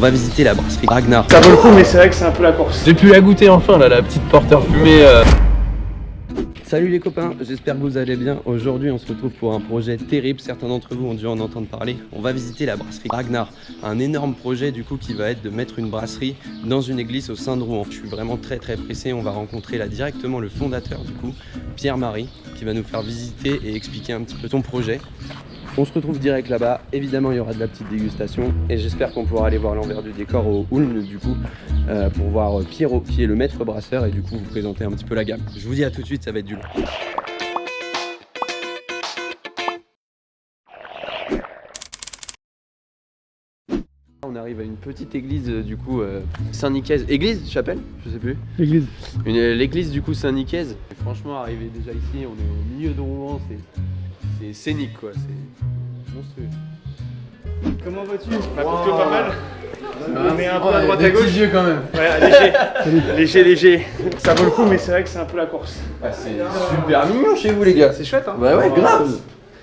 va visiter la brasserie Ragnar. Ça vaut le coup, mais c'est vrai que c'est un peu la course. J'ai pu la goûter enfin là, la petite porteur fumée. Salut les copains, j'espère que vous allez bien. Aujourd'hui on se retrouve pour un projet terrible, certains d'entre vous ont dû en entendre parler. On va visiter la brasserie Ragnar, un énorme projet du coup qui va être de mettre une brasserie dans une église au sein de Rouen. Je suis vraiment très pressé, on va rencontrer là directement le fondateur du coup, Pierre-Marie, qui va nous faire visiter et expliquer un petit peu son projet. On se retrouve direct là-bas, évidemment il y aura de la petite dégustation et j'espère qu'on pourra aller voir l'envers du décor au Huln du coup pour voir Pierrot qui est le maître brasseur et du coup vous présenter un petit peu la gamme. Je vous dis à tout de suite, ça va être du lourd. On arrive à une petite église du coup Saint-Nicaise. Église, chapelle, je sais plus. L'église. L'église du coup Saint-Nicaise. Franchement arriver déjà ici, on est au milieu de Rouen, c'est scénique quoi, c'est monstrueux. Comment vas-tu? Bah plutôt pas mal. On est un peu à droite à gauche. Yeux quand même. Ouais, léger. Ça vaut le coup, mais c'est vrai que c'est un peu la course. Ah, c'est super mignon chez vous les gars. C'est chouette, hein? Bah ouais, grave.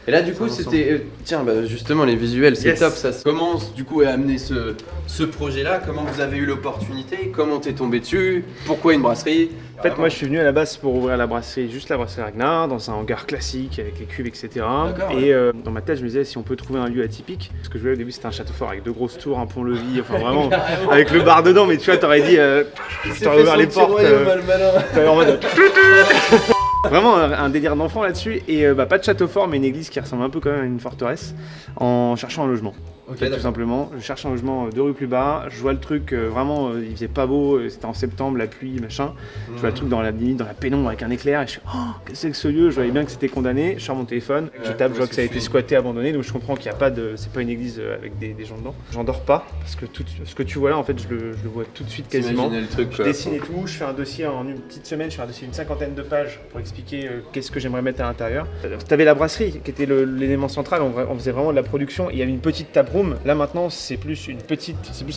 Et là du coup c'était, tiens bah justement les visuels c'est top ça. Comment du coup est amené ce projet là, comment vous avez eu l'opportunité, comment t'es tombé dessus, pourquoi une brasserie? En fait, moi je suis venu à la base pour ouvrir la brasserie, juste la brasserie Ragnar, dans un hangar classique avec les cuves, etc. Et dans ma tête, je me disais si on peut trouver un lieu atypique. Ce que je voulais au début, c'était un château fort avec deux grosses tours, un pont-levis, enfin vraiment avec le bar dedans. Mais tu vois, t'aurais dit, t'aurais ouvert les portes. T'aurais en mode. Vraiment un délire d'enfant là-dessus et pas de château fort mais une église qui ressemble un peu quand même à une forteresse en cherchant un logement. Okay, tout simplement, je cherche un logement 2 rues plus bas, je vois le truc vraiment, il faisait pas beau, c'était en septembre, la pluie, machin. Je vois le truc dans la pénombre avec un éclair et je suis oh, qu'est-ce que c'est que ce lieu? Je voyais bien que c'était condamné, je sors mon téléphone, je tape, je vois que ça a été squatté, abandonné, donc je comprends qu'il n'y a pas de, c'est pas une église avec des gens dedans. J'en dors pas parce que tout ce que tu vois là en fait je le vois tout de suite quasiment. Le truc, je dessine et tout, je fais un dossier en une petite semaine, je fais un dossier d'une 50aine de pages pour expliquer qu'est-ce que j'aimerais mettre à l'intérieur. T'avais la brasserie qui était l'élément central, on faisait vraiment de la production, il y avait une petite taproom, là maintenant c'est plus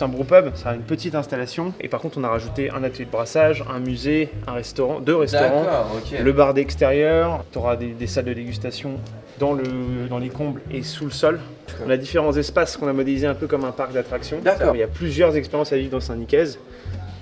un brewpub, ça a une petite installation et par contre on a rajouté un atelier de brassage, un musée, un restaurant, 2 restaurants, le bar d'extérieur, tu auras des salles de dégustation dans les combles et sous le sol. On a différents espaces qu'on a modélisés un peu comme un parc d'attractions. Il y a plusieurs expériences à vivre dans Saint-Nicaise.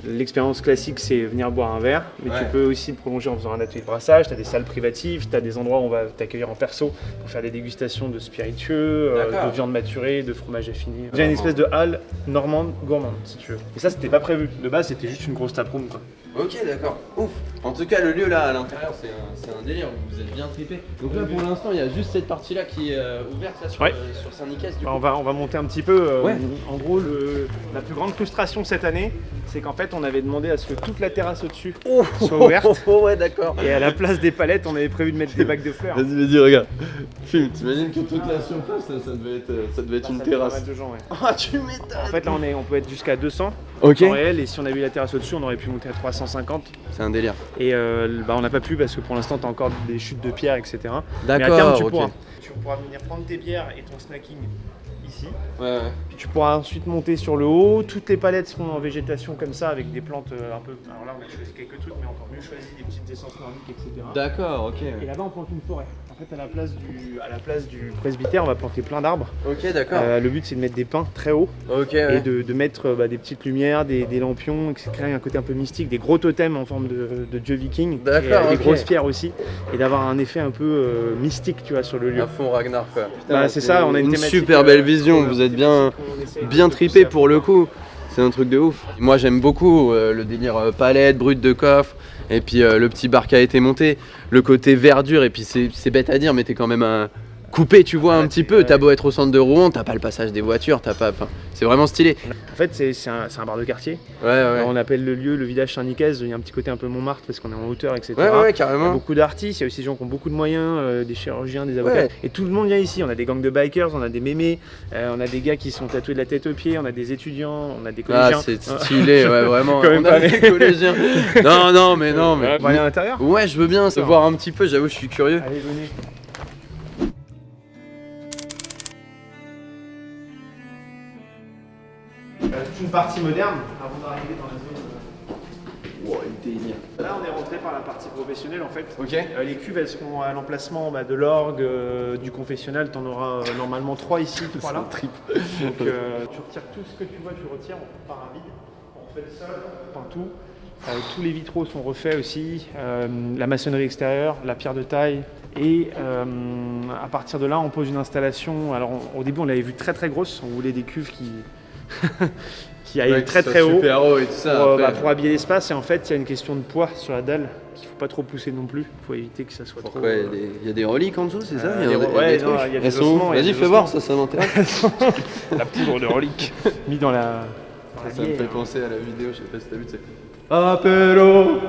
L'expérience classique, c'est venir boire un verre, mais tu peux aussi le prolonger en faisant un atelier de brassage. Tu as des salles privatives, tu as des endroits où on va t'accueillir en perso pour faire des dégustations de spiritueux, de viande maturée, de fromage affiné. Il y a une espèce de halle normande gourmande, si tu veux. Et ça, c'était pas prévu. De base, c'était juste une grosse taproom, quoi. Ok, d'accord. Ouf. En tout cas, le lieu là à l'intérieur, c'est un délire. Vous êtes bien trippé. Donc là, pour l'instant, il y a juste cette partie là qui est ouverte là, sur Saint-Nicaise. On va monter un petit peu. En gros, la plus grande frustration cette année, c'est qu'en fait, on avait demandé à ce que toute la terrasse au-dessus soit ouverte. Ouais, d'accord. Et à la place des palettes, on avait prévu de mettre des bacs de fleurs. Vas-y, regarde. Filme, t'imagines que toute la surface, ça devait être une terrasse. Pas mal de gens, ouais. Ah, tu m'étonnes. En fait, là, on peut être jusqu'à 200 en réel, et si on avait eu la terrasse au-dessus, on aurait pu monter à 350. C'est un délire. Et on n'a pas pu parce que pour l'instant, tu as encore des chutes de pierre, etc. D'accord. Mais à terme, tu pourras venir prendre tes bières et ton snacking ici. Ouais. Puis tu pourras ensuite monter sur le haut. Toutes les palettes seront en végétation comme ça, avec des plantes un peu. Alors là, on a choisi quelques trucs, mais encore mieux choisi des petites essences nordiques, etc. D'accord, ok. Et là-bas, on plante une forêt. En fait, à la place du presbytère, on va planter plein d'arbres. Ok, d'accord. Le but, c'est de mettre des pins très hauts. Ok. Et de mettre des petites lumières, des lampions, etc. Créer un côté un peu mystique, des gros totems en forme de dieu viking. D'accord. Des grosses pierres aussi. Et d'avoir un effet un peu mystique, tu vois, sur le lieu. À fond Ragnar, quoi. Putain, c'est ça, on a une thématique, super belle vision. Vous êtes bien trippé pour le coup. C'est un truc de ouf. Moi j'aime beaucoup le délire palette, brut de coffre, et puis le petit bar qui a été monté, le côté verdure, et puis c'est bête à dire mais t'es quand même coupé, tu vois, un petit peu. T'as beau être au centre de Rouen, t'as pas le passage des voitures, c'est vraiment stylé. En fait c'est un bar de quartier. Ouais. On appelle le lieu le village Saint-Nicaise, il y a un petit côté un peu Montmartre parce qu'on est en hauteur, etc. Ouais, carrément. Il y a beaucoup d'artistes, il y a aussi des gens qui ont beaucoup de moyens, des chirurgiens, des avocats. Et tout le monde vient ici, on a des gangs de bikers, on a des mémés, on a des gars qui sont tatoués de la tête aux pieds, on a des étudiants, on a des collégiens. Ah c'est stylé, ouais vraiment. On a des collégiens. Non mais. On va aller à l'intérieur. Ouais, je veux bien voir un petit peu, j'avoue je suis curieux. Allez, venez. Toute une partie moderne avant d'arriver dans la zone Oh, le délire. Là, on est rentré par la partie professionnelle en fait. Ok. Les cuves, elles seront à l'emplacement de l'orgue, du confessionnel. Tu en auras normalement 3 ici, 3 là. Trip. Donc tu retires tout ce que tu vois, tu retires, on part à vide. On refait le sol, on peint tout. Tous les vitraux sont refaits aussi, la maçonnerie extérieure, la pierre de taille. Et à partir de là, on pose une installation. Alors au début, on l'avait vu très très grosse. On voulait des cuves qui aillent très très haut super haut et tout ça. pour habiller l'espace. Et en fait, il y a une question de poids sur la dalle qu'il ne faut pas trop pousser non plus. Il faut éviter que ça soit trop... Il y a des reliques en dessous, c'est ça? il y a des Elles sont ossements, où? il y a Vas-y, des fais voir, ça m'intéresse. La poudre de reliques mis dans la... Ça me fait penser à la vidéo, je sais pas si t'as vu, c'est Apéro.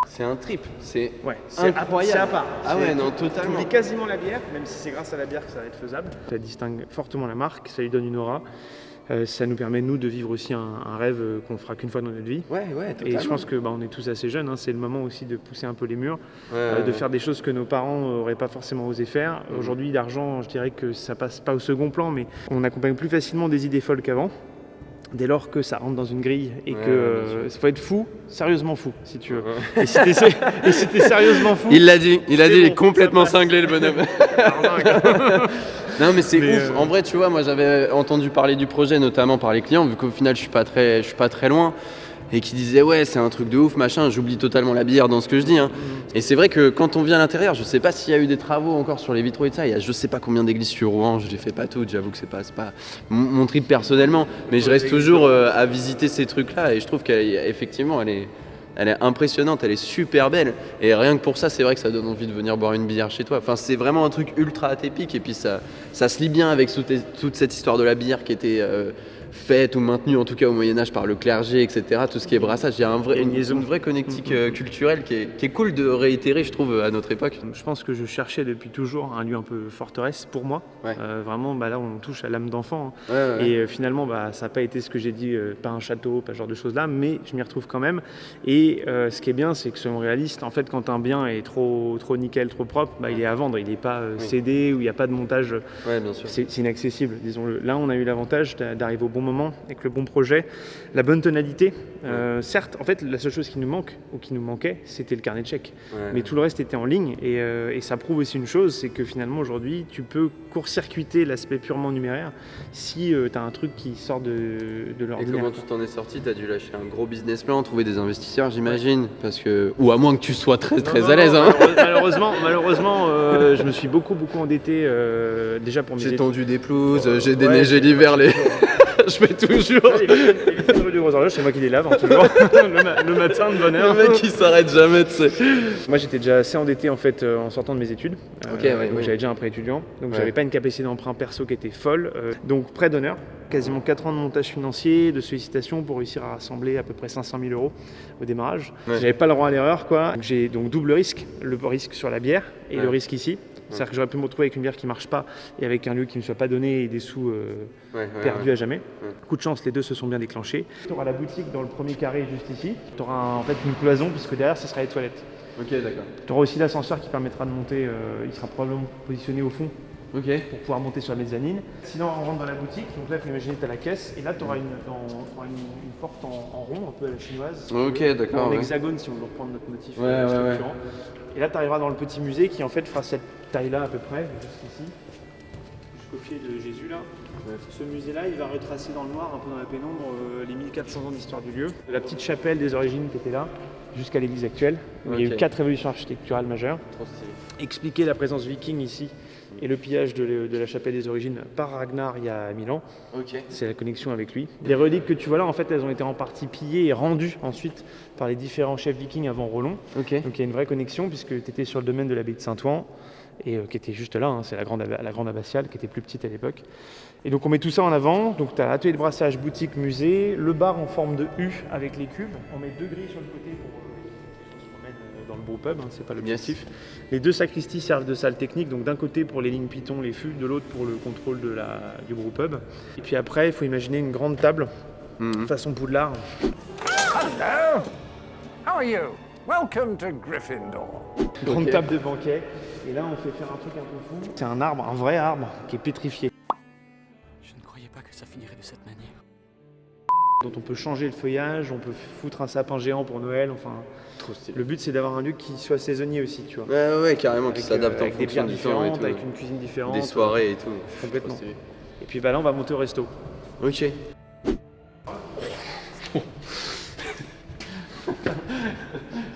C'est un trip, c'est incroyable. C'est à part. Ah ouais, non, totalement. Tu oublies quasiment la bière, même si c'est grâce à la bière que ça va être faisable. Ça distingue fortement la marque, ça lui donne une aura. Ça nous permet, nous, de vivre aussi un rêve qu'on fera qu'une fois dans notre vie. Ouais, totalement. Et je pense que on est tous assez jeunes, hein, c'est le moment aussi de pousser un peu les murs, Ouais. de faire des choses que nos parents n'auraient pas forcément osé faire. Aujourd'hui, l'argent, je dirais que ça passe pas au second plan, mais on accompagne plus facilement des idées folles qu'avant. Dès lors que ça rentre dans une grille et que ça faut être fou, sérieusement fou, si tu veux. Et si t'es sérieusement fou... Il l'a dit, il est bon, complètement ça passe. cinglé le bonhomme. Non mais c'est ouf, en vrai tu vois, moi j'avais entendu parler du projet notamment par les clients, vu qu'au final je suis pas très loin, et qui disaient ouais c'est un truc de ouf machin, j'oublie totalement la bière dans ce que je dis, hein. Et c'est vrai que quand on vient à l'intérieur, je sais pas s'il y a eu des travaux encore sur les vitraux et tout ça, il y a je sais pas combien d'églises sur Rouen, je les fais pas toutes, j'avoue que c'est pas mon trip personnellement, mais je reste toujours à visiter ces trucs là, et je trouve qu'effectivement elle est impressionnante, elle est super belle, et rien que pour ça c'est vrai que ça donne envie de venir boire une bière chez toi. Enfin c'est vraiment un truc ultra atypique, et puis ça se lie bien avec toute cette histoire de la bière qui était faite ou maintenue en tout cas au Moyen-Âge par le clergé, etc. Tout ce qui est brassage, il y a une vraie connectique culturelle qui est cool de réitérer, je trouve, à notre époque. Je pense que je cherchais depuis toujours un lieu un peu forteresse pour moi. Ouais. Vraiment, là on touche à l'âme d'enfant, hein. Ouais. Et finalement ça n'a pas été ce que j'ai dit, pas un château, pas ce genre de choses là, mais je m'y retrouve quand même. Et ce qui est bien, c'est que soyons réalistes, en fait quand un bien est trop nickel, trop propre, il est à vendre, il n'est pas cédé, ou il n'y a pas de montage, Ouais, bien sûr. c'est inaccessible, disons-le. Là on a eu l'avantage d'arriver au bon moment, avec le bon projet, la bonne tonalité. Certes, en fait la seule chose qui nous manque, ou qui nous manquait, c'était le carnet de chèques. Ouais. Mais tout le reste était en ligne, et ça prouve aussi une chose, c'est que finalement aujourd'hui tu peux court-circuiter l'aspect purement numéraire si tu as un truc qui sort de Et l'ordinaire. comment tu t'en es sorti? T'as dû lâcher un gros business plan, trouver des investisseurs j'imagine, parce que... Ou à moins que tu sois très à l'aise, hein. Malheureusement, je me suis beaucoup endetté déjà pour mes J'ai études. tendu des pelouses, j'ai déneigé l'hiver, je fais toujours... Les vitrines rue du Gros Horloge, c'est moi qui les lave, hein, toujours. le matin de bonne heure. Le mec qui s'arrête jamais, tu sais. Moi j'étais déjà assez endetté en fait en sortant de mes études. Ok, ouais, moi, ouais. j'avais déjà un prêt étudiant, donc Ouais. j'avais pas une capacité d'emprunt perso qui était folle. Donc prêt d'honneur, quasiment 4 ans de montage financier, de sollicitations pour réussir à rassembler à peu près 500 000 € au démarrage. Ouais. J'avais pas le droit à l'erreur quoi. Donc, j'ai donc double risque, le risque sur la bière et Ouais. le risque ici. C'est-à-dire que j'aurais pu me retrouver avec une bière qui marche pas et avec un lieu qui ne me soit pas donné et des sous perdus à jamais. Coup de chance, les deux se sont bien déclenchés. Tu auras la boutique dans le premier carré juste ici. Tu auras en fait une cloison puisque derrière ce sera les toilettes. Ok, d'accord. Tu auras aussi l'ascenseur qui permettra de monter, il sera probablement positionné au fond Ok. pour pouvoir monter sur la mezzanine. Sinon on rentre dans la boutique, donc là il faut imaginer tu as la caisse et là tu auras une porte en rond, un peu à la chinoise. si vous Ok, voulez, d'accord, En ouais. hexagone si on veut reprendre notre motif Ouais, structurant. Et là tu arriveras dans le petit musée qui en fait fera cette taille-là à peu près, jusqu'ici. Jusqu'au pied de Jésus là. Ce musée-là, il va retracer dans le noir, un peu dans la pénombre, les 1400 ans d'histoire du lieu. De la petite chapelle des origines qui était là, jusqu'à l'église actuelle. Il y a eu Ok. 4 révolutions architecturales majeures. Trop stylé. Expliquer la présence viking ici et le pillage de la chapelle des origines par Ragnar il y a 1000 ans. Ok. C'est la connexion avec lui. Les reliques que tu vois là, en fait, elles ont été en partie pillées et rendues ensuite par les différents chefs vikings avant Rollon. Ok. Donc il y a une vraie connexion puisque tu étais sur le domaine de l'abbaye de Saint-Ouen et qui était juste là, hein, c'est la grande abbatiale qui était plus petite à l'époque. Et donc on met tout ça en avant, donc tu as l'atelier de brassage, boutique, musée, le bar en forme de U avec les cubes, on met 2 grilles sur le côté pour qu'on se promène dans le brewpub, hein, c'est pas l'objectif. Les 2 sacristies servent de salle technique, donc d'un côté pour les lignes Python, les fûts, de l'autre pour le contrôle du brewpub. Et puis après, il faut imaginer une grande table, façon Poudlard. Hello! How are you? Welcome to Gryffindor. Grande Ok. table de banquet Et là, on fait faire un truc un peu fou. C'est un arbre, un vrai arbre, qui est pétrifié. Je ne croyais pas que ça finirait de cette manière. Dont on peut changer le feuillage, on peut foutre un sapin géant pour Noël, enfin... Trop stylé. Le but, c'est d'avoir un lieu qui soit saisonnier aussi, tu vois. Ouais, carrément, qui s'adapte en avec des fonction pierres du temps et différentes, tout. avec une cuisine différente. Des soirées et tout. Complètement. Trop stylé. Et puis bah là, on va monter au resto. Ok.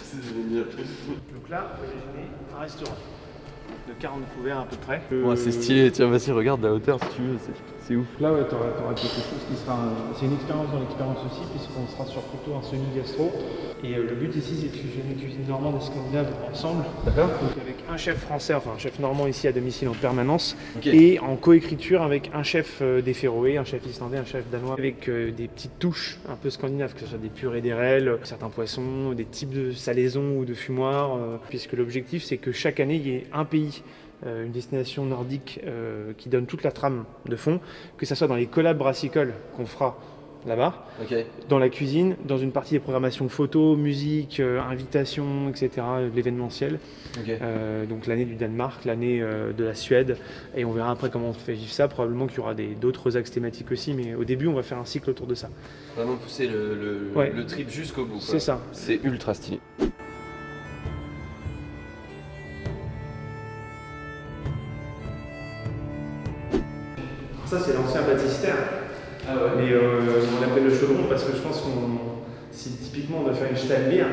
C'est génial. Donc là, on va déjeuner un restaurant de 40 couverts à peu près. Ouais, c'est stylé, tiens, vas-y, regarde la hauteur si tu veux, c'est ouf. Là, ouais, t'auras quelque chose qui sera. C'est une expérience dans l'expérience aussi, puisqu'on sera sur plutôt un semi-gastro. Et le but ici, c'est de fusionner cuisine normande et scandinave ensemble. D'accord. Donc avec un chef français, enfin un chef normand ici à domicile en permanence, Ok. et en coécriture avec un chef des Féroé, un chef islandais, un chef danois, avec des petites touches un peu scandinaves, que ce soit des purées d'érel, certains poissons, des types de salaisons ou de fumoirs, puisque l'objectif, c'est que chaque année, il y ait un pays. Une destination nordique qui donne toute la trame de fond, que ce soit dans les collabs brassicoles qu'on fera là-bas, Ok. dans la cuisine, dans une partie des programmations photos, musique, invitations, etc., de l'événementiel. Ok. Donc l'année du Danemark, l'année de la Suède, et on verra après comment on fait vivre ça. Probablement qu'il y aura d'autres axes thématiques aussi, mais au début, on va faire un cycle autour de ça. Vraiment pousser Ouais. le trip jusqu'au bout. quoi. C'est ça. C'est ultra stylé. Ça, c'est l'ancien baptistère. Ah ouais. Mais on l'appelle le chaudron parce que je pense si typiquement on doit faire une stallbière,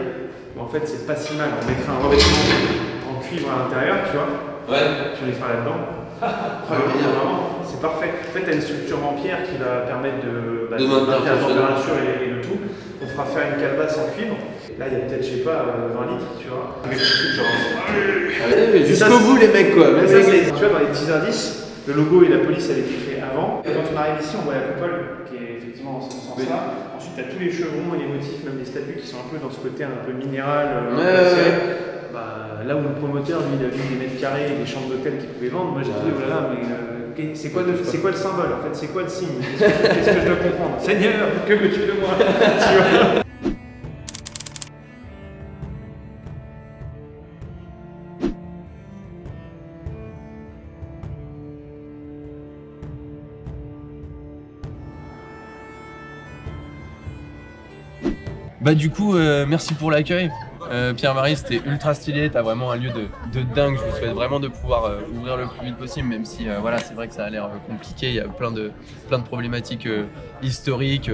en fait c'est pas si mal. On mettrait un revêtement en cuivre à l'intérieur, tu vois. Ouais. Tu les feras là-dedans. Vraiment, c'est parfait. En fait, tu as une structure en pierre qui va permettre de maintenir maintenir la ton température et le tout. On fera faire une calebasse en cuivre. Là, il y a peut-être, je sais pas, 20 litres, tu vois. Avec des trucs genre. Jusqu'au bout, les mecs, quoi. Même Ça, les- tu vois, dans les petits indices, le logo et la police avait été fait avant. Et quand on arrive ici, on voit la coupole qui est effectivement dans ce sens-là. Ensuite, tu as tous les chevrons et les motifs, même les statues qui sont un peu dans ce côté un peu minéral. Là où le promoteur, lui, il a vu des mètres carrés et des chambres d'hôtel qu'il pouvait vendre, moi j'ai dit, oh là là, mais c'est quoi le symbole en fait? C'est quoi le signe? Qu'est-ce que je dois comprendre? Seigneur, que veux-tu de moi? Tu vois. Bah du coup, merci pour l'accueil. Pierre-Marie, c'était ultra stylé, t'as vraiment un lieu de dingue. Je vous souhaite vraiment de pouvoir ouvrir le plus vite possible, même si voilà, c'est vrai que ça a l'air compliqué. Il y a plein de problématiques historiques,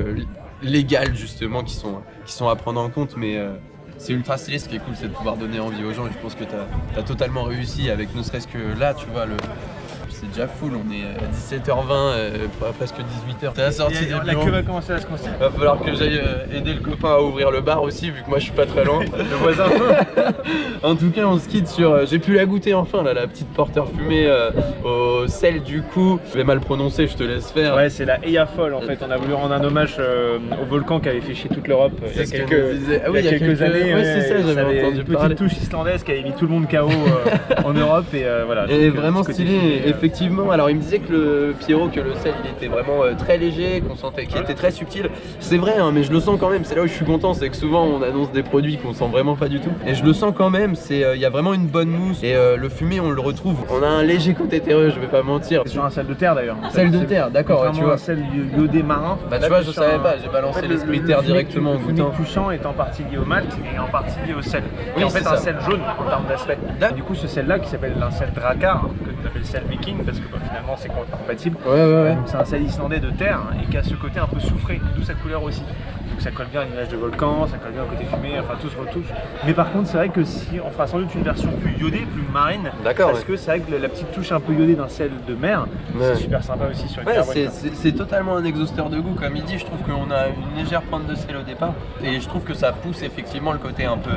légales justement, qui sont à prendre en compte. Mais c'est ultra stylé. Ce qui est cool, c'est de pouvoir donner envie aux gens. Et je pense que t'as totalement réussi avec ne serait-ce que là, tu vois, c'est déjà full. On est à 17h20, presque 18h. T'es sorti des La bureaux. queue va commencer à se constituer. Va falloir que j'aille aider le copain à ouvrir le bar aussi, vu que moi je suis pas très loin. Le voisin. En tout cas, on se quitte sur. J'ai pu la goûter enfin, là, la petite porteur fumée au sel du coup. Je vais mal prononcer, je te laisse faire. Ouais, c'est la Eyjafjall en fait. On a voulu rendre un hommage au volcan qui avait fait chier toute l'Europe il y a C'est ce quelques, qu'on disait. Ah oui, il y a quelques années. Ouais, c'est ça, j'avais avait entendu une petite parler. touche islandaise qui avait mis tout le monde KO en Europe et voilà. Et Donc, vraiment ce côté stylé, fumé, effectivement. Alors il me disait que le Pierrot, que le sel il était vraiment très léger, qu'on sentait qu'il était très subtil. C'est vrai, hein, mais je le sens quand même. C'est là où je suis content, c'est que souvent on annonce des produits qu'on sent vraiment pas du tout. Et je le sens quand même. Il y a vraiment une bonne mousse. Et le fumé, on le retrouve. On a un léger côté terreux, je vais pas mentir. C'est sur un sel de terre d'ailleurs. Sel de terre, d'accord, ouais, tu vois. Un sel iodé marin. Bah Là, tu vois, t'es je sur savais un- pas. J'ai balancé En fait, l'esprit le terre fumé directement en Le fumé goûtant. touchant est en partie lié au malt et en partie lié au sel. Oui, Et en fait, c'est un ça. sel jaune en termes d'aspect. D'accord. Et du coup, ce sel-là qui s'appelle un sel drakkar, que tu appelles sel viking parce que finalement c'est compatible. Ouais. Donc c'est un sel islandais de terre et qui a ce côté un peu soufré, d'où sa couleur aussi. Donc ça colle bien à l'image de volcan, ça colle bien au côté fumé, enfin tout se retouche. Mais par contre, c'est vrai que si on fera sans doute une version plus iodée, plus marine, D'accord, parce que c'est vrai que la petite touche un peu iodée d'un sel de mer, Ouais. c'est super sympa aussi sur une Ouais, bière c'est- vodka. c'est totalement un exhausteur de goût, comme il dit. Je trouve qu'on a une légère pointe de sel au départ, et je trouve que ça pousse effectivement le côté un peu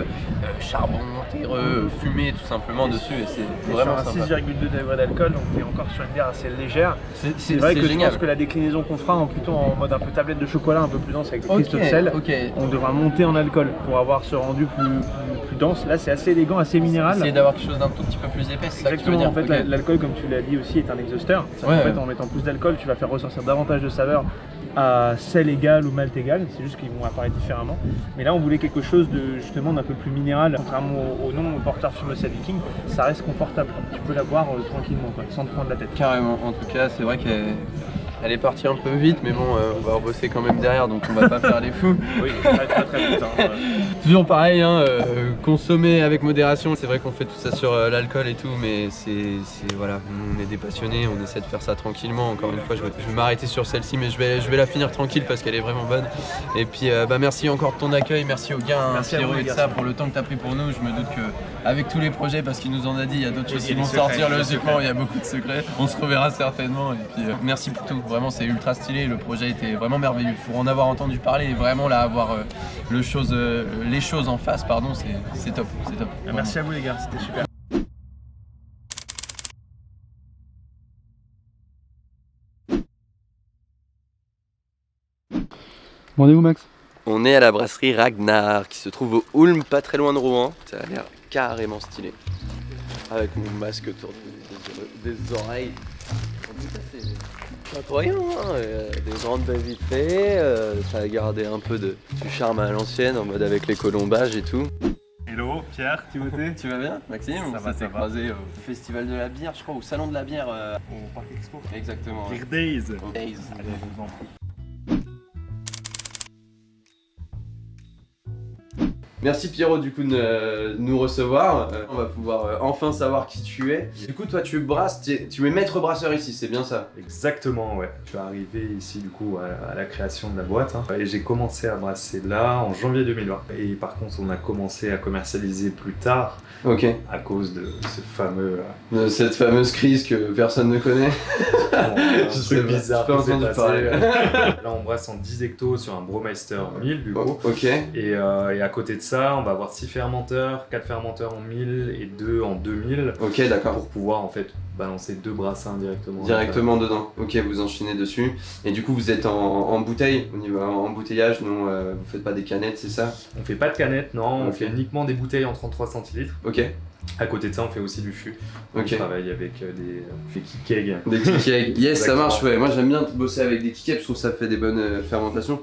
charbon, terreux, fumé tout simplement dessus, et c'est On est vraiment sur un sympa. 6,2 degrés d'alcool, donc on est encore sur une bière assez légère. C'est C'est vrai que je génial. pense que la déclinaison qu'on fera plutôt en mode un peu tablette de chocolat, un peu plus dense avec des Ok, cristaux de sel. Ok. On devra monter en alcool pour avoir ce rendu plus dense. Là, c'est assez élégant, assez minéral. Essayer d'avoir quelque chose d'un tout petit peu plus épais, c'est ça que tu veux Exactement, dire. en fait, Ok. l'alcool, comme tu l'as dit aussi, est un exhausteur. Ouais, En fait, ouais. en mettant plus d'alcool, tu vas faire ressortir davantage de saveurs à sel égal ou malt égal. C'est juste qu'ils vont apparaître différemment. Mais là, on voulait quelque chose de justement d'un peu plus minéral. Contrairement au nom Porter Fumosa Viking, ça reste confortable. Tu peux la boire tranquillement, quoi, sans te prendre la tête. Carrément, en tout cas, c'est vrai qu'elle est partie un peu vite, mais bon, on va rebosser quand même derrière, donc on va pas faire les fous. Oui, très vite. Hein. Toujours pareil, hein, consommer avec modération. C'est vrai qu'on fait tout ça sur l'alcool et tout, mais c'est voilà, on est des passionnés, on essaie de faire ça tranquillement. Encore une fois, je vais m'arrêter sur celle-ci, mais je vais la finir tranquille parce qu'elle est vraiment bonne. Et puis, merci encore de ton accueil, merci aux gars, Merci à Pierrot vous, et les de ça garçons. pour le temps que tu as pris pour nous. Je me doute qu'avec tous les projets, parce qu'il nous en a dit, il y a d'autres choses qui il y a vont des secrets, sortir il y a des logiquement, secrets. il y a beaucoup de secrets. On se reverra certainement. Et puis, merci pour tout. Vraiment, c'est ultra stylé. Le projet était vraiment merveilleux. Pour en avoir entendu parler et vraiment là avoir les choses en face, pardon, c'est top. C'est top. Merci à vous, les gars, c'était super. On est où, Max? On est à la brasserie Ragnar qui se trouve au Ulm, pas très loin de Rouen. Ça a l'air carrément stylé. Avec mon masque autour des oreilles. En tout cas, c'est incroyable, hein. Des grandes baies vitrées, ça a gardé un peu du charme à l'ancienne en mode avec les colombages et tout. Hello, Pierre, Timothée. Tu vas bien, Maxime? Ça On va, s'était ça va. croisés au festival de la bière, je crois, au salon de la bière. Au Parc Expo. Exactement. Beer Days. Au Days. Allez, je vous en prie. Merci Pierrot du coup de nous recevoir. On va pouvoir enfin savoir qui tu es. Du coup toi tu brasses, tu es maître brasseur ici, c'est bien ça? Exactement, ouais. Je suis arrivé ici du coup à la création de la boîte hein, et j'ai commencé à brasser là en janvier 2020. Et par contre, on a commencé à commercialiser plus tard Ok. à cause de ce fameux De cette fameuse crise que personne ne connaît. truc bizarre j'ai pas qui s'est entendu passé. parler. Là, on brasse en 10 hectos sur un Brewmeister 1000 du coup. Ok. Et à côté de ça, on va avoir 6 fermenteurs, 4 fermenteurs en 1000 et 2 en 2000 Ok, d'accord. pour pouvoir en fait balancer 2 brassins directement. Directement dedans. Ok, vous enchaînez dessus. Et du coup vous êtes en bouteille, au niveau embouteillage, non, vous faites pas des canettes, c'est ça? On fait pas de canettes, non, on Ok. fait uniquement des bouteilles en 33 centilitres. Ok. À côté de ça, on fait aussi du fût. On Ok. travaille avec des kick-kegs. Des kick-kegs. Yes, ça Exactement. marche, ouais. Moi j'aime bien bosser avec des kick-kegs, je trouve que ça fait des bonnes fermentations.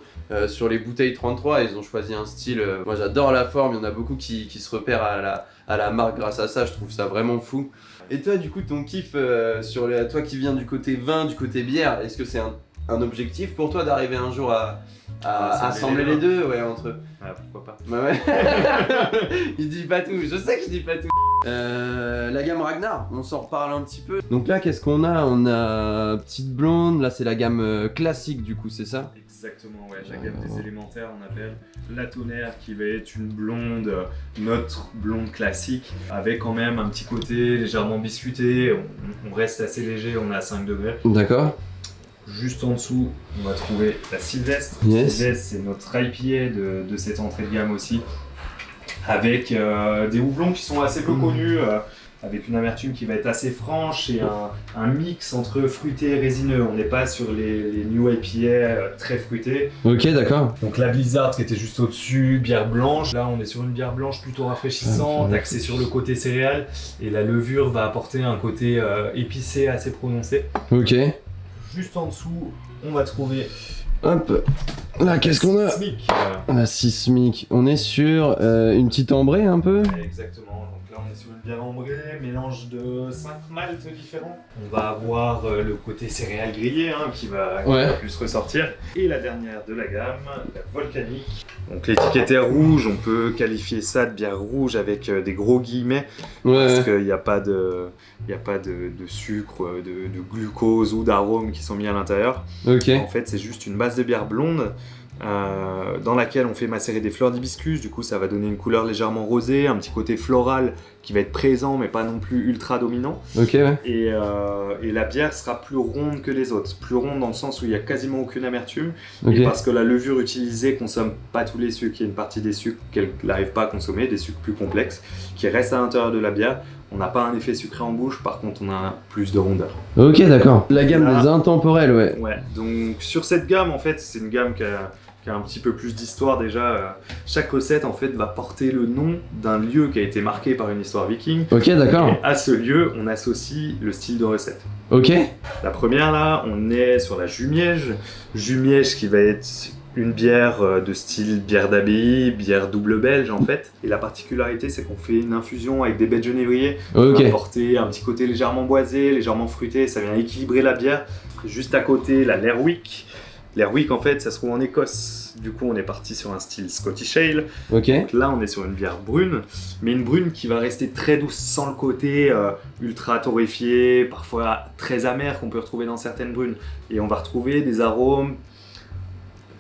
Sur les bouteilles 33, ils ont choisi un style. Moi j'adore la forme, il y en a beaucoup qui se repèrent à la marque grâce à ça, je trouve ça vraiment fou. Et toi, du coup, ton kiff toi qui viens du côté vin, du côté bière, est-ce que c'est un objectif pour toi d'arriver un jour à assembler les deux, ouais, entre eux? Ah, pourquoi pas. Bah ouais. Il dit pas tout, je sais que je dis pas tout. La gamme Ragnar, on s'en reparle un petit peu. Donc là, qu'est-ce qu'on a? On a petite blonde, là c'est la gamme classique du coup, c'est ça? Exactement, ouais. La gamme des élémentaires, on appelle la tonnerre qui va être une blonde, notre blonde classique, avec quand même un petit côté légèrement biscuité. On reste assez léger, on est à 5 degrés. D'accord. Juste en dessous, on va trouver la Sylvestre. Yes. Sylvestre, c'est notre IPA de cette entrée de gamme aussi, avec des houblons qui sont assez peu connus, avec une amertume qui va être assez franche et un mix entre fruité et résineux. On n'est pas sur les New IPA très fruités. Ok, d'accord. Donc la Blizzard qui était juste au-dessus, bière blanche. Là, on est sur une bière blanche plutôt rafraîchissante, axée sur le côté céréales, et la levure va apporter un côté épicé assez prononcé. Ok. Juste en dessous, on va trouver Hop. Là, qu'est-ce qu'on a? Smic. La sismique. On est sur une petite ambrée un peu. Exactement. Donc là, on est sur une bière ambrée, mélange de 5 maltes différents. On va avoir le côté céréales grillées qui va plus ressortir. Et la dernière de la gamme, la volcanique. Donc l'étiquette est rouge, on peut qualifier ça de bière rouge avec des gros guillemets. Parce qu'il n'y a pas de sucre, de glucose ou d'arômes qui sont mis à l'intérieur. Ok. En fait, c'est juste une base de bière blonde dans laquelle on fait macérer des fleurs d'hibiscus. Du coup, ça va donner une couleur légèrement rosée, un petit côté floral qui va être présent, mais pas non plus ultra dominant. Ok, ouais. Et la bière sera plus ronde que les autres. Plus ronde dans le sens où il n'y a quasiment aucune amertume. Ok. Et parce que la levure utilisée consomme pas tous les sucres. Il y a une partie des sucres qu'elle n'arrive pas à consommer, des sucres plus complexes, qui restent à l'intérieur de la bière. On n'a pas un effet sucré en bouche, par contre on a plus de rondeur. Ok, d'accord. La gamme Là. des intemporels, ouais. Ouais, donc sur cette gamme, en fait, c'est une gamme qui a un petit peu plus d'histoire déjà. Chaque recette en fait va porter le nom d'un lieu qui a été marqué par une histoire viking. Ok, d'accord. Et à ce lieu, on associe le style de recette. Ok. La première là, on est sur la Jumiège. Jumiège qui va être une bière de style bière d'abbaye, bière double belge en fait. Et la particularité, c'est qu'on fait une infusion avec des baies de genévrier. Ok. On va apporter un petit côté légèrement boisé, légèrement fruité, ça vient équilibrer la bière. Juste à côté, la Lerwick. Lerwick en fait, ça se trouve en Écosse. Du coup, on est parti sur un style Scottish Ale. Ok. Donc là, on est sur une bière brune, mais une brune qui va rester très douce, sans le côté ultra torréfié, parfois très amer qu'on peut retrouver dans certaines brunes. Et on va retrouver des arômes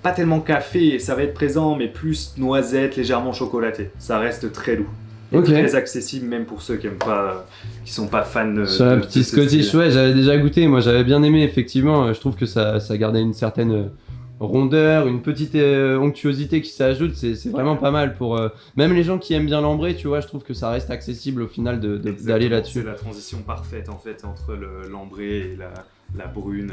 pas tellement café, ça va être présent, mais plus noisette, légèrement chocolaté. Ça reste très doux. Et Ok. très accessible même pour ceux qui aiment pas, qui sont pas fans Sur la petite ce Scottish, style. ouais, j'avais déjà goûté. Moi, j'avais bien aimé, effectivement. Je trouve que ça gardait une certaine rondeur, une petite onctuosité qui s'ajoute. C'est vraiment pas mal pour même les gens qui aiment bien l'ambré, tu vois. Je trouve que ça reste accessible au final d'aller Exactement, là-dessus. C'est la transition parfaite en fait entre l'ambré et la brune.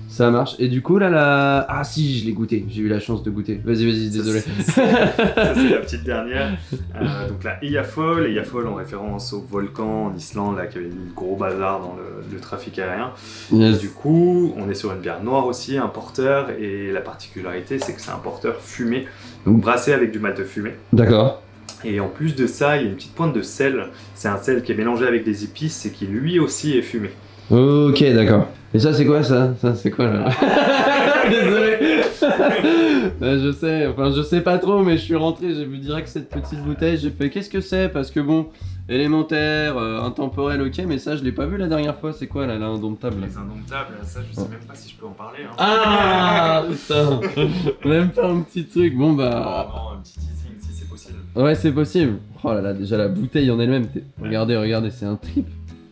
Ça marche. Et du coup, là, ah si, je l'ai goûté. J'ai eu la chance de goûter. Vas-y, désolé. Ça, c'est la petite dernière. Donc la Eyjafjall en référence au volcan en Islande là, qui avait mis le gros bazar dans le trafic aérien. Yes. Et du coup, on est sur une bière noire aussi, un porteur, et la particularité c'est que c'est un porteur fumé, donc brassé avec du malt fumé. D'accord. Et en plus de ça, il y a une petite pointe de sel. C'est un sel qui est mélangé avec des épices et qui lui aussi est fumé. Ok, d'accord. Et ça, c'est quoi ça? Ça, c'est quoi là? Désolé. Je sais pas trop, mais je suis rentré, j'ai vu direct cette petite bouteille, j'ai fait qu'est-ce que c'est? Parce que bon, élémentaire, intemporel, ok, mais ça, je l'ai pas vu la dernière fois. C'est quoi là, l'indomptable? Les indomptables, ça je sais même pas si je peux en parler. Hein. Ah putain. Même pas un petit truc. Bon bah. Vraiment un petit teasing si c'est possible. Ouais, c'est possible. Oh là là, déjà la bouteille en elle-même. Regardez, c'est un trip.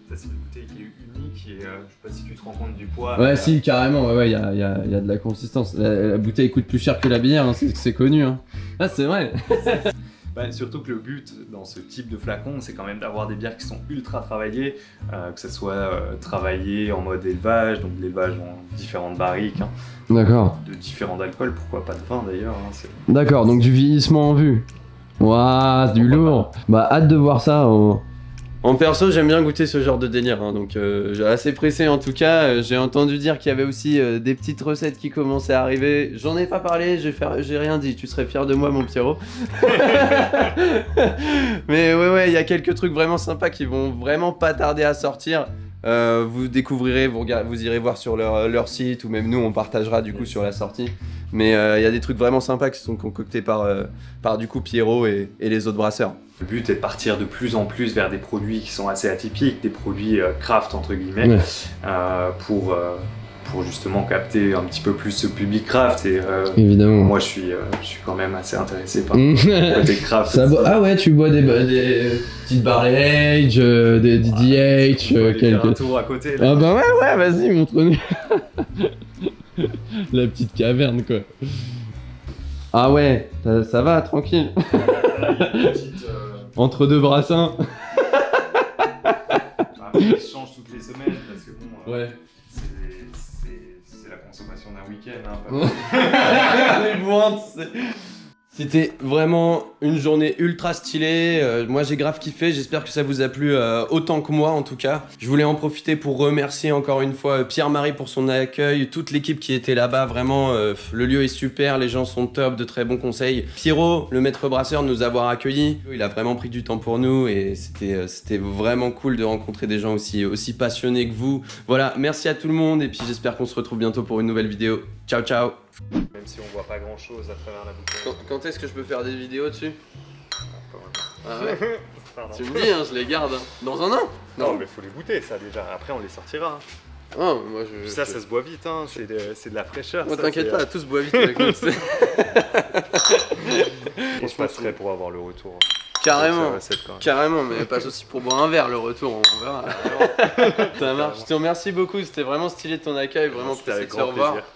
Ça c'est une bouteille qui est unique et je sais pas si tu te rends compte du poids. Ouais, si, carrément, ouais, y a de la consistance. La bouteille coûte plus cher que la bière, hein, c'est connu. Hein. Ah, c'est vrai. Bah, surtout que le but dans ce type de flacon, c'est quand même d'avoir des bières qui sont ultra travaillées, que ce soit travaillé en mode élevage, donc de l'élevage dans différentes barriques, hein, D'accord. de différents alcools, pourquoi pas de vin d'ailleurs. Hein, D'accord, donc du vieillissement en vue. Waouh, du lourd. Bah, hâte de voir ça. En perso, j'aime bien goûter ce genre de délire, hein, donc j'ai assez pressé en tout cas. J'ai entendu dire qu'il y avait aussi des petites recettes qui commençaient à arriver. J'en ai pas parlé, j'ai rien dit. Tu serais fier de moi, mon Pierrot. Mais ouais, il y a quelques trucs vraiment sympas qui vont vraiment pas tarder à sortir. Vous découvrirez, vous irez voir sur leur site, ou même nous on partagera du coup sur la sortie. Mais il y a des trucs vraiment sympas qui sont concoctés par du coup Pierrot et les autres brasseurs. Le but est de partir de plus en plus vers des produits qui sont assez atypiques, des produits craft entre guillemets, Ouais. pour justement capter un petit peu plus ce public craft. Et Évidemment. moi je suis quand même assez intéressé par le côté craft. Ça ah ouais, tu bois des petites barley age, des DDH, On va aller faire un quelques... tour à côté. Là. Ah bah ouais, vas-y, montre-nous. La petite caverne, quoi. Ah ouais, ça va, tranquille. Là, il y a une petite, Entre deux brassins. après, ils se changent toutes les semaines parce que bon, Ouais. c'est la consommation d'un week-end. Hein, Les bourrins, tu sais. C'était vraiment une journée ultra stylée. Moi j'ai grave kiffé, j'espère que ça vous a plu autant que moi en tout cas. Je voulais en profiter pour remercier encore une fois Pierre-Marie pour son accueil, toute l'équipe qui était là-bas, vraiment le lieu est super, les gens sont top, de très bons conseils. Pierrot, le maître brasseur, nous avoir accueillis, il a vraiment pris du temps pour nous et c'était vraiment cool de rencontrer des gens aussi passionnés que vous. Voilà, merci à tout le monde et puis j'espère qu'on se retrouve bientôt pour une nouvelle vidéo. Ciao ciao. Même si on voit pas grand chose à travers la bouteille. Quand est-ce que je peux faire des vidéos dessus? Ah ouais. Pardon. Tu me dis, hein, je les garde. Dans un an? Non, mais faut les goûter ça déjà. Après on les sortira. Oh, moi Puis ça se boit vite, hein. C'est de la fraîcheur. Moi ça, t'inquiète c'est- pas, tout se boit vite avec nous. c'est- Je passerai pour avoir le retour. Carrément. C'est la recette, quand même. Carrément, mais passe aussi pour boire un verre le retour, on verra. Ça marche. Je te remercie beaucoup, c'était vraiment stylé de ton accueil, vraiment C'était pressé avec de se grand revoir. plaisir.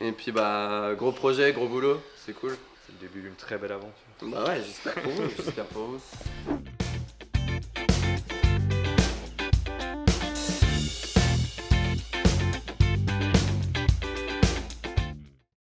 Et puis bah, gros projet, gros boulot, c'est cool. C'est le début d'une très belle aventure. Bah ouais, j'espère pour vous, j'espère pour vous.